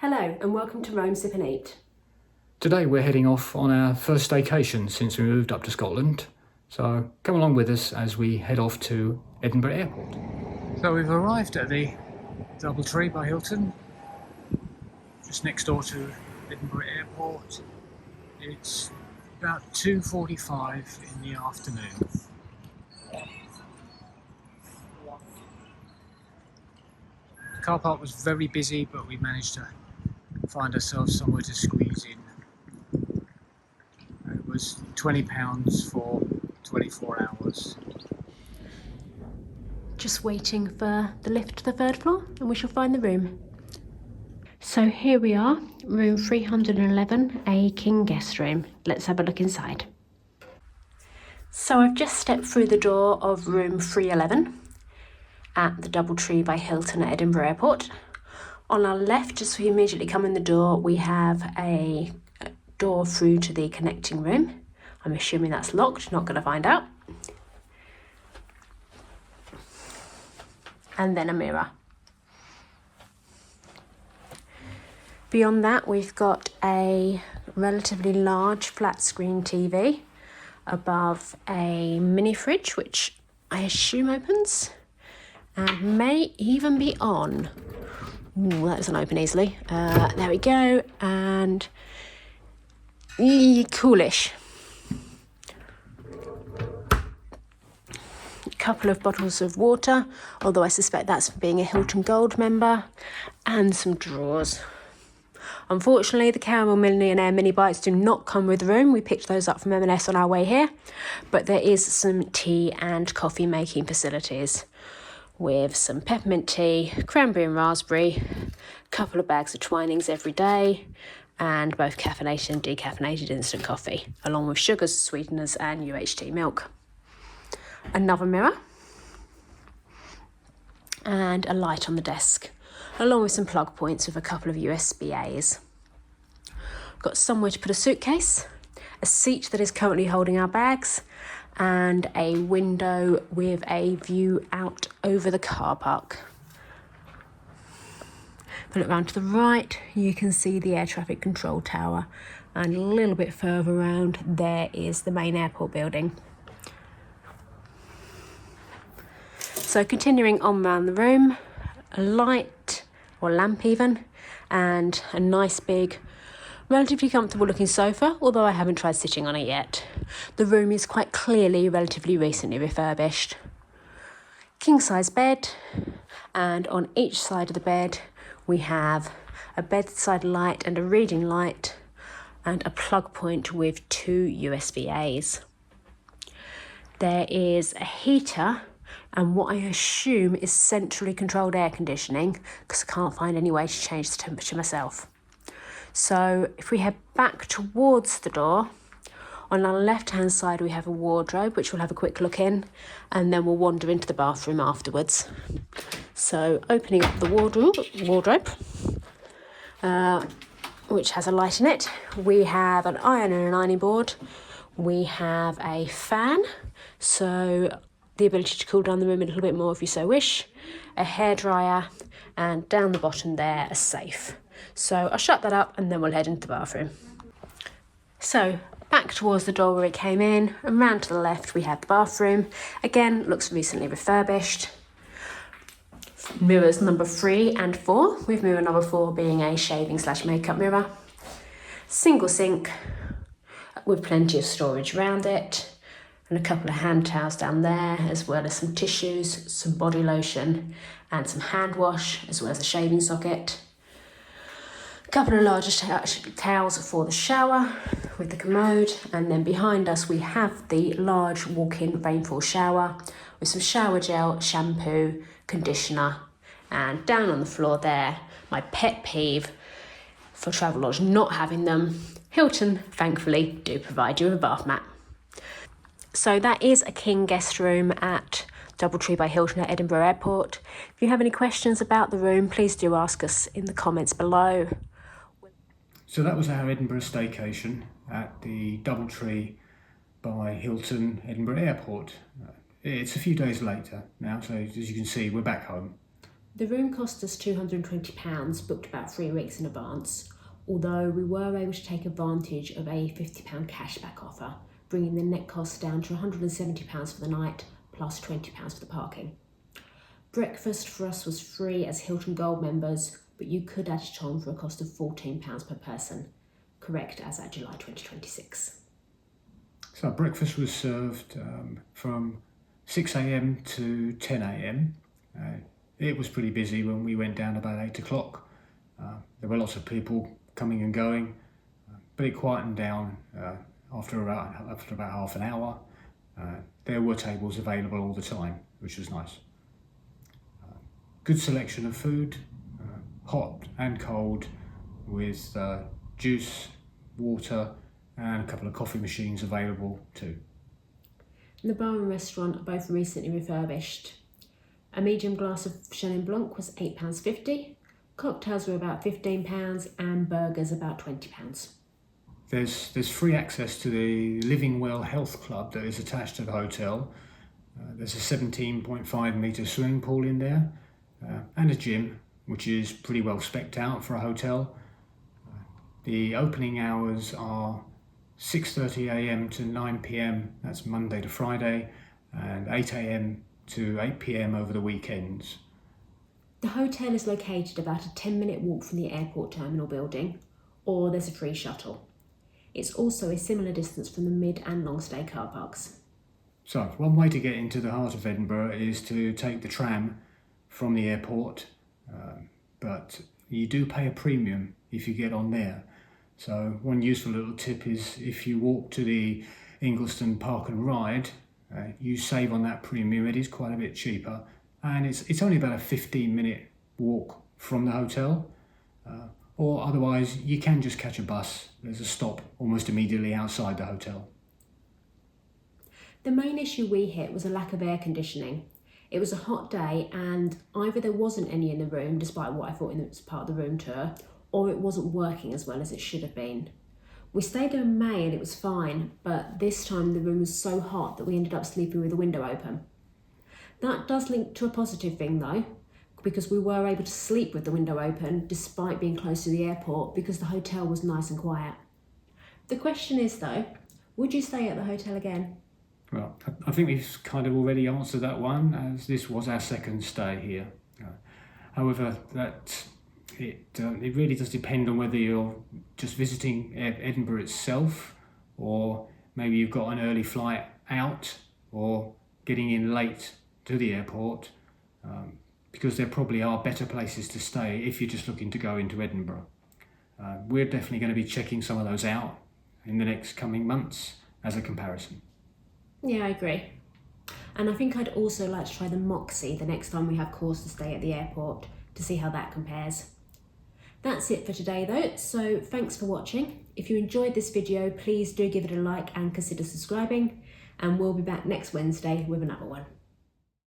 Hello and welcome to Rome Sip and Eat. Today we're heading off on our first staycation since we moved up to Scotland. So come along with us as we head off to Edinburgh Airport. So we've arrived at the Doubletree by Hilton, just next door to Edinburgh Airport. It's about 2:45 in the afternoon. The car park was very busy, but we managed to find ourselves somewhere to squeeze in. It was £20 for 24 hours. Just waiting for the lift to the third floor and we shall find the room. So here we are, room 311, a king guest room. Let's have a look inside. So I've just stepped through the door of room 311 at the Doubletree by Hilton at Edinburgh Airport. On our left, as we immediately come in the door, we have a door through to the connecting room. I'm assuming that's locked, not going to find out. And then a mirror. Beyond that, we've got a relatively large flat screen TV above a mini fridge, which I assume opens and may even be on. Ooh, that doesn't open easily. There we go, and coolish. A couple of bottles of water, although I suspect that's for being a Hilton Gold member, and some drawers. Unfortunately, the Caramel Millionaire mini bites do not come with the room. We picked those up from M&S on our way here, but there is some tea and coffee making facilities with some peppermint tea, cranberry and raspberry, a couple of bags of Twinings every day, and both caffeinated and decaffeinated instant coffee, along with sugars, sweeteners and UHT milk. Another mirror, and a light on the desk, along with some plug points with a couple of USB-As. Got somewhere to put a suitcase, a seat that is currently holding our bags, and a window with a view out over the car park. If I look round to the right, you can see the air traffic control tower, and a little bit further around there is the main airport building. So continuing on around the room, a light or lamp even, and a nice big, relatively comfortable looking sofa, although I haven't tried sitting on it yet. The room is quite clearly relatively recently refurbished. King size bed, and on each side of the bed we have a bedside light and a reading light, and a plug point with 2 USB-As. There is a heater and what I assume is centrally controlled air conditioning, because I can't find any way to change the temperature myself. So if we head back towards the door, on our left hand side we have a wardrobe, which we'll have a quick look in, and then we'll wander into the bathroom afterwards. So opening up the wardrobe, which has a light in it, we have an iron and an ironing board, we have a fan, so the ability to cool down the room a little bit more if you so wish, a hairdryer, and down the bottom there a safe. So I'll shut that up and then we'll head into the bathroom. So back towards the door where it came in, and round to the left we have the bathroom. Again, looks recently refurbished. Mirrors number 3 and 4, with mirror number 4 being a shaving/makeup mirror. Single sink with plenty of storage around it, and a couple of hand towels down there, as well as some tissues, some body lotion, and some hand wash, as well as a shaving socket. A couple of larger towels for the shower with the commode, and then behind us we have the large walk-in rainfall shower with some shower gel, shampoo, conditioner, and down on the floor there, my pet peeve for Travelodge not having them, Hilton thankfully do provide you with a bath mat. So that is a king guest room at Doubletree by Hilton at Edinburgh Airport. If you have any questions about the room, please do ask us in the comments below. So that was our Edinburgh staycation at the Doubletree by Hilton Edinburgh Airport. It's a few days later now, so as you can see, we're back home. The room cost us £220, booked about 3 weeks in advance, although we were able to take advantage of a £50 cashback offer, bringing the net cost down to £170 for the night, plus £20 for the parking. Breakfast for us was free as Hilton Gold members, but you could add it on for a cost of £14 per person, correct as at July 2026. So breakfast was served from 6 a.m. to 10 a.m. It was pretty busy when we went down about 8 o'clock. There were lots of people coming and going, but it quietened down after about half an hour. There were tables available all the time, which was nice. Good selection of food, hot and cold, with juice, water, and a couple of coffee machines available too. The bar and restaurant are both recently refurbished. A medium glass of Chenin Blanc was £8.50, cocktails were about £15, and burgers about £20. There's free access to the Living Well Health Club that is attached to the hotel. There's a 17.5 metre swimming pool in there, and a gym, which is pretty well specced out for a hotel. The opening hours are 6:30 a.m. to 9 p.m, that's Monday to Friday, and 8 a.m. to 8 p.m. over the weekends. The hotel is located about a 10-minute walk from the airport terminal building, or there's a free shuttle. It's also a similar distance from the mid and long stay car parks. So one way to get into the heart of Edinburgh is to take the tram from the airport, but you do pay a premium if you get on there. So one useful little tip is if you walk to the Ingliston Park and Ride, you save on that premium. It is quite a bit cheaper, and it's only about a 15-minute walk from the hotel, or otherwise you can just catch a bus. There's a stop almost immediately outside the hotel. The main issue we hit was a lack of air conditioning. It was a hot day, and either there wasn't any in the room, despite what I thought it was part of the room tour, or it wasn't working as well as it should have been. We stayed there in May and it was fine, but this time the room was so hot that we ended up sleeping with the window open. That does link to a positive thing though, because we were able to sleep with the window open despite being close to the airport, because the hotel was nice and quiet. The question is though, would you stay at the hotel again? Well, I think we've kind of already answered that one, as this was our second stay here. However, it really does depend on whether you're just visiting Edinburgh itself, or maybe you've got an early flight out, or getting in late to the airport, because there probably are better places to stay if you're just looking to go into Edinburgh. We're definitely going to be checking some of those out in the next coming months as a comparison. Yeah, I agree. And I think I'd also like to try the Moxie the next time we have cause to stay at the airport, to see how that compares. That's it for today though, so thanks for watching. If you enjoyed this video, please do give it a like and consider subscribing, and we'll be back next Wednesday with another one.